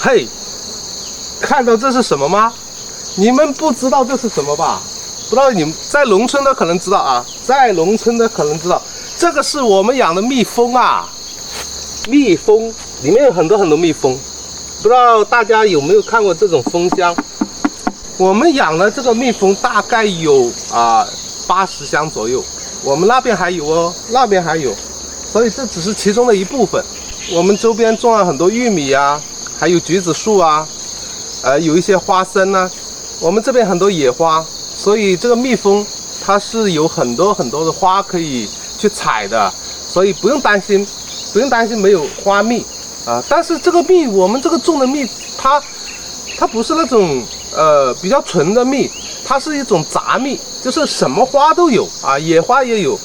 嘿，看到这是什么吗？你们不知道这是什么吧？不知道你们在农村的可能知道啊，在农村的可能知道，这个是我们养的蜜蜂啊。蜜蜂里面有很多蜜蜂，不知道大家有没有看过这种蜂箱？我们养的这个蜜蜂大概有80箱左右，我们那边还有哦，那边还有，所以这只是其中的一部分。我们周边种了很多玉米啊，还有橘子树啊，有一些花生啊，我们这边很多野花，所以这个蜜蜂它是有很多的花可以去采的，所以不用担心没有花蜜啊。但是这个蜜，我们这个种的蜜，它不是那种比较纯的蜜，它是一种杂蜜，就是什么花都有啊，野花也有，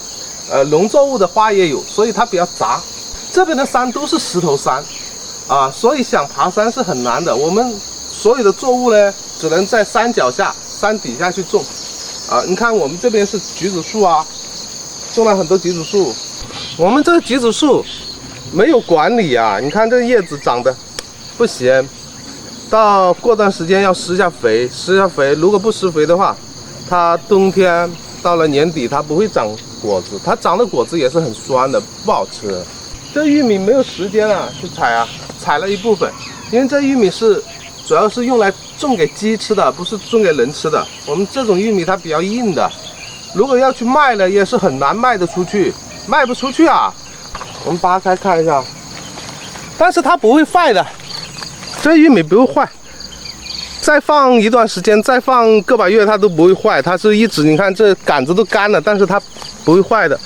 农作物的花也有，所以它比较杂。这边的山都是石头山啊，所以想爬山是很难的。我们所有的作物呢，只能在山脚下、山底下去种啊。你看我们这边是橘子树啊，种了很多橘子树。我们这个橘子树没有管理啊，你看这个叶子长得不行，到过段时间要施下肥，如果不施肥的话，它冬天到了年底它不会长果子，它长的果子也是很酸的，不好吃。这玉米没有时间去采啊，采了一部分，因为这玉米主要是用来种给鸡吃的，不是种给人吃的。我们这种玉米它比较硬的，如果要去卖呢，也是很难卖得出去，卖不出去啊。我们扒开看一下，但是它不会坏的，这玉米不会坏，再放一段时间，再放个把月它都不会坏，它是一直，你看这杆子都干了，但是它不会坏的。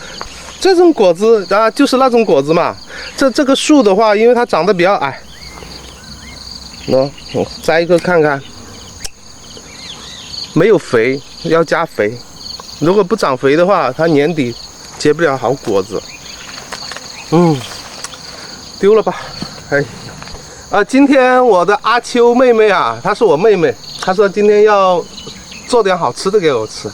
这种果子啊，就是那种果子嘛。这个树的话，因为它长得比较矮，我摘一个看看，没有肥，要加肥。如果不长肥的话，它年底结不了好果子。丢了吧，哎。今天我的阿秋妹妹啊，她是我妹妹，她说今天要做点好吃的给我吃。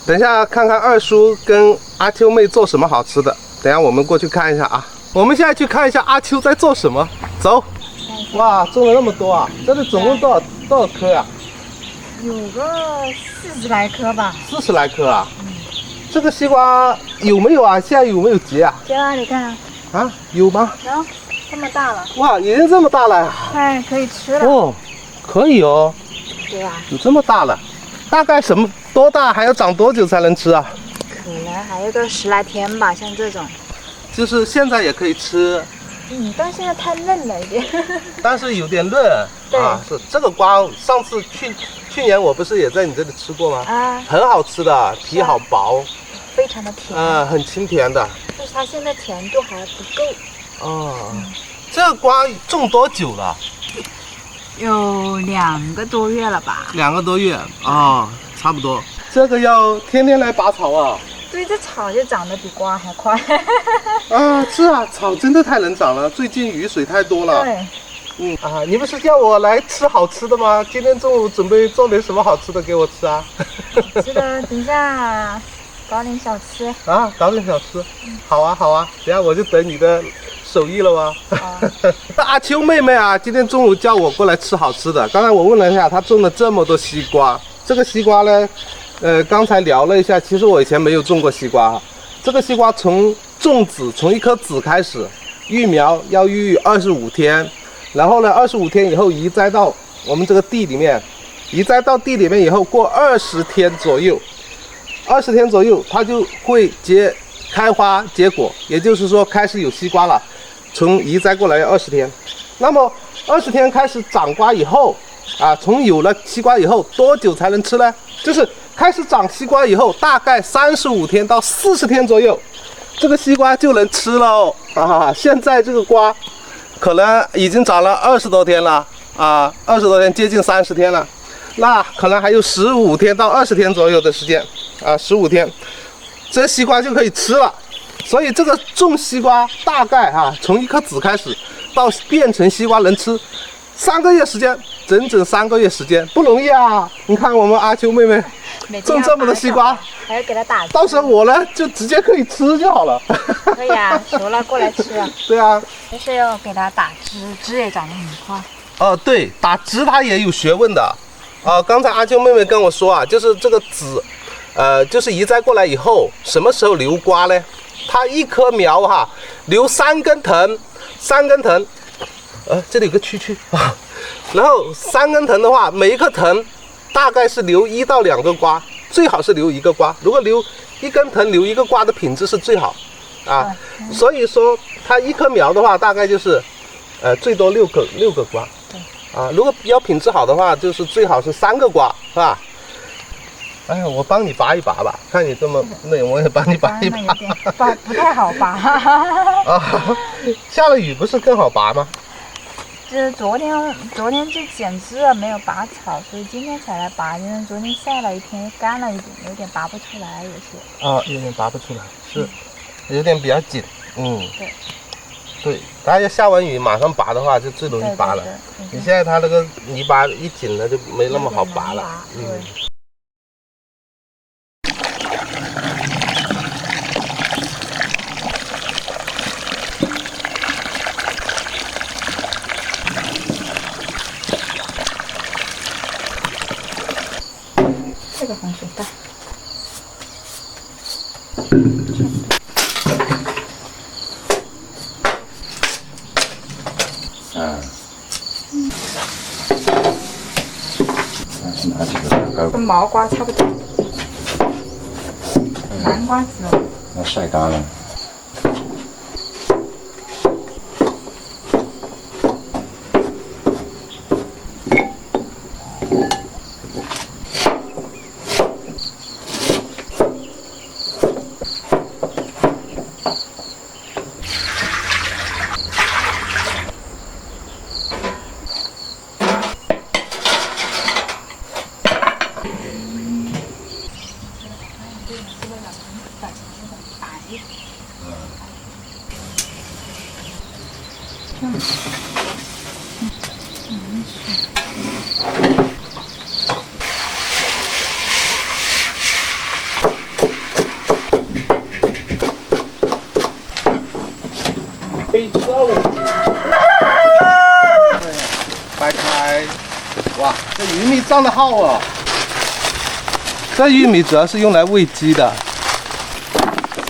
等一下看看二叔跟阿秋妹做什么好吃的，等一下我们过去看一下啊。我们现在去看一下阿秋在做什么，走。哇，种了那么多啊！这里总共多少棵呀？有个40来棵吧。40来棵啊？这个西瓜有没有啊？现在有没有结啊？结了，你看。啊，有吗？有，这么大了。哇，已经这么大了。哎，可以吃了。哦，可以哦。对吧？有这么大了，大概多大？还要长多久才能吃啊？可能还有个10来天吧，像这种。就是现在也可以吃。但现在太嫩了一点。但是有点嫩。对啊，是这个瓜，上次去年我不是也在你这里吃过吗？啊，很好吃的，皮好薄，非常的甜。很清甜的。但是它现在甜度还不够。哦，这个瓜种多久了？有2个多月了吧？2个多月啊，差不多。这个要天天来拔草啊。对，这草就长得比瓜还快。啊，是啊，草真的太能长了，最近雨水太多了。对。你不是叫我来吃好吃的吗？今天中午准备做点什么好吃的给我吃啊？是的，等一下搞点小吃。啊，搞点小吃。好啊，好啊，等下我就等你的手艺了吗？阿秋妹妹啊，今天中午叫我过来吃好吃的。刚才我问了一下，她种了这么多西瓜。这个西瓜呢，刚才聊了一下，其实我以前没有种过西瓜。这个西瓜从种籽，从一颗籽开始，育苗要育25天。然后呢，25天以后移栽到我们这个地里面，移栽到地里面以后，过20天左右它就会开花结果，也就是说开始有西瓜了。从移栽过来要20天，那么20天开始长瓜以后啊，从有了西瓜以后多久才能吃呢？就是开始长西瓜以后，大概35天到40天左右，这个西瓜就能吃喽啊！现在这个瓜可能已经长了20多天了啊，20多天，接近30天了，那可能还有15天到20天左右的时间啊，15天，这西瓜就可以吃了。所以这个种西瓜大概从一颗籽开始到变成西瓜能吃3个月时间，整整3个月时间，不容易啊！你看我们阿秋妹妹种这么多西瓜，还要给它打汁，到时候我呢就直接可以吃就好了。可以啊，熟了过来吃啊。对啊，就是要给它打汁，汁也长得很快。哦，对，打直它也有学问的。刚才阿秋妹妹跟我说啊，就是这个籽，就是移栽过来以后，什么时候留瓜呢？它一棵苗哈，留3根藤，3根藤，这里有个蛐啊，然后3根藤的话，每一棵藤大概是留1到2个瓜，最好是留1个瓜。如果留1根藤留1个瓜的品质是最好啊。所以说它一棵苗的话，大概就是最多6个瓜。啊，如果要品质好的话，就是最好是3个瓜，是吧？哎呀，我帮你拔一拔吧，看你这么累，我也帮你拔一拔。不太好拔。啊，下了雨不是更好拔吗？就是昨天就剪枝了，没有拔草，所以今天才来拔。因为昨天晒了一天，干了一点，有点拔不出来，有些。有点拔不出来，是，有点比较紧。对。对，它要下完雨马上拔的话，就最容易拔了。你现在它那个泥巴一紧了，就没那么好拔了。这个防水袋。拿几个跟毛瓜差不多，南瓜籽哦。要晒干了。掰开，哇，这玉米长得好哦。这玉米主要是用来喂鸡的。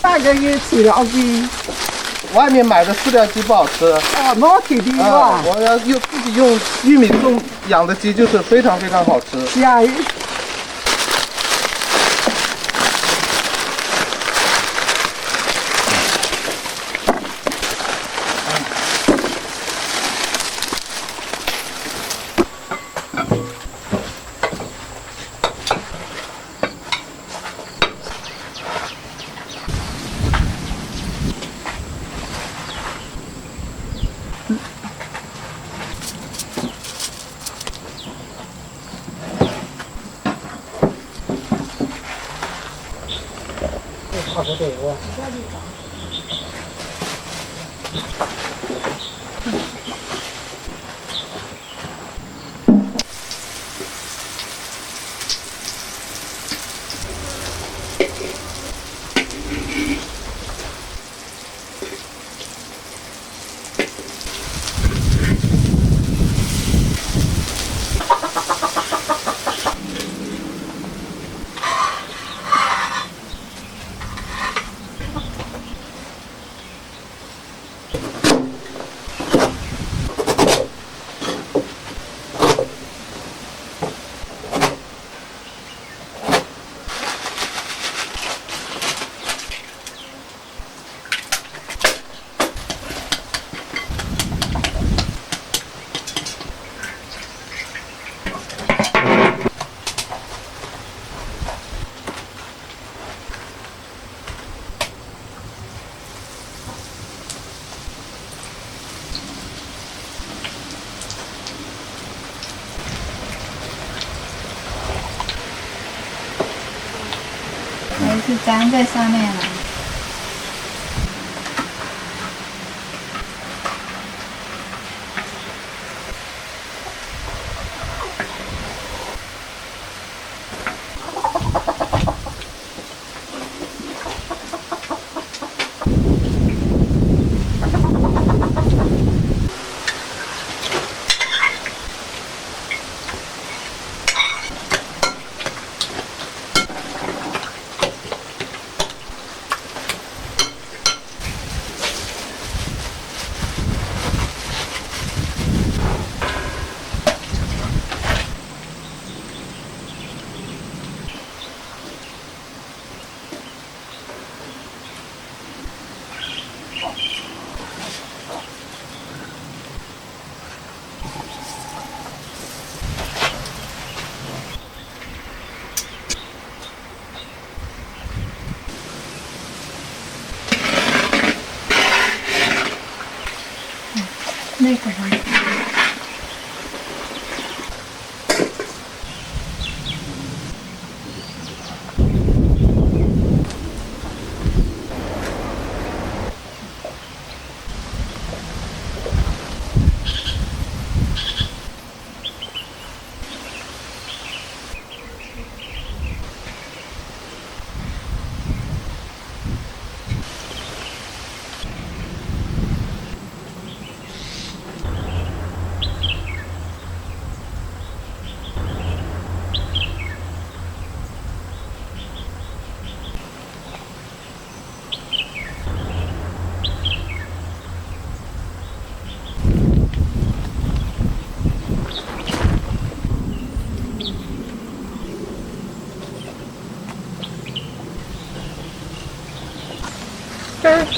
大家也饲料鸡，外面买的饲料鸡不好吃。我铁的哇，我要自己用玉米养的鸡，就是非常非常好吃。是啊。差不多哇。还是粘在上面了。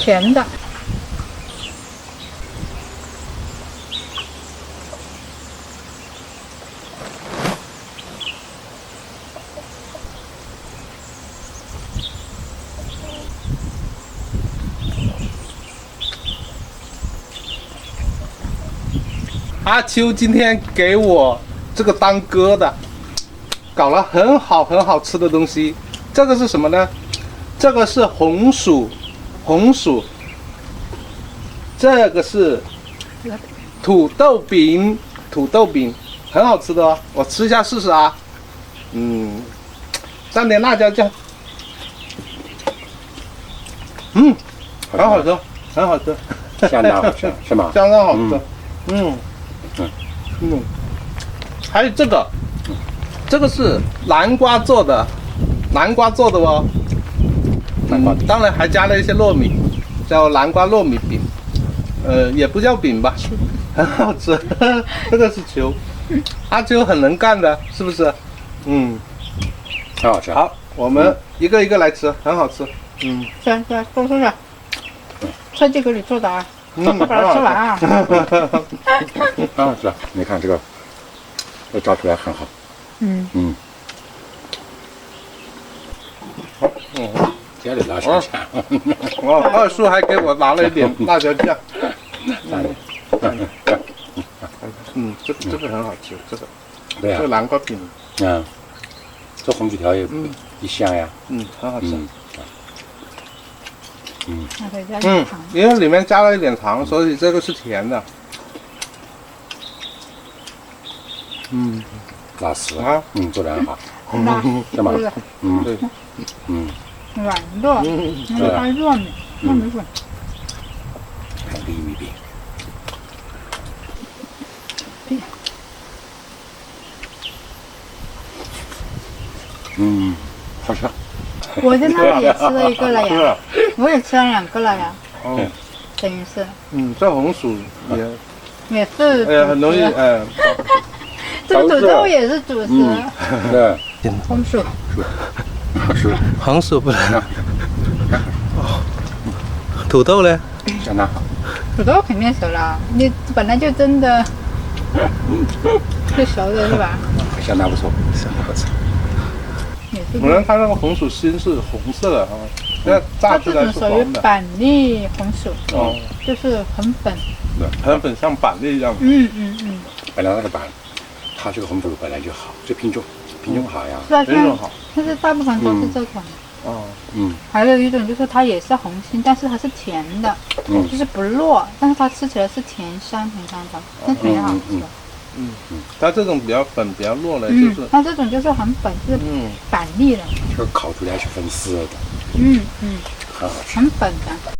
甜的。阿秋今天给我这个当哥的，搞了很好吃的东西。这个是什么呢？这个是红薯，这个是土豆饼，很好吃的哦。我吃一下试试啊。蘸点辣椒酱。很好吃，很好吃，相当好吃，是吗？相当好吃。还有这个，这个是南瓜做的哦。南瓜当然还加了一些糯米，叫南瓜糯米饼。也不叫饼吧，很好吃。这个是球，阿秋很能干的，是不是？很好吃。好，我们一个一个来吃，很好吃。行，多吃点。特地给你做的啊，把它吃完啊。很好吃。你看这个，照出来很好。家里拿小钱。二叔还给我拿了一点辣椒酱。这个很好吃，这个。对呀。这个南瓜饼。这红薯条也香呀。很好吃。还可以加点糖。因为里面加了一点糖，所以这个是甜的。拉丝啊，做得很好。是吗？对。软糯，那个加糯米粉。还有玉米饼。好吃。我在那里也吃了一个了呀，我也吃了2个了呀。等于是。这红薯也是。很容易这个土豆也是主食。对。红薯。红薯不能。土豆呢？相当好。土豆肯定熟了，你本来就真的是熟的是吧？相当不错，相当好吃。我们看那个红薯心是红色的啊，那炸出来是这种属于黄的。板栗红薯，就是很粉，很像板栗一样。本来那个板，它这个红薯本来就好，这品种好呀。是啊，品种好。但是大部分都是这种。还有一种就是它也是红心，但是它是甜的，就是不糯，但是它吃起来是甜香的，那挺好吃的。它这种比较粉、比较糯的，就是。它这种就是很粉，就是板栗的。这个烤出来是粉丝的。很好吃。很粉的。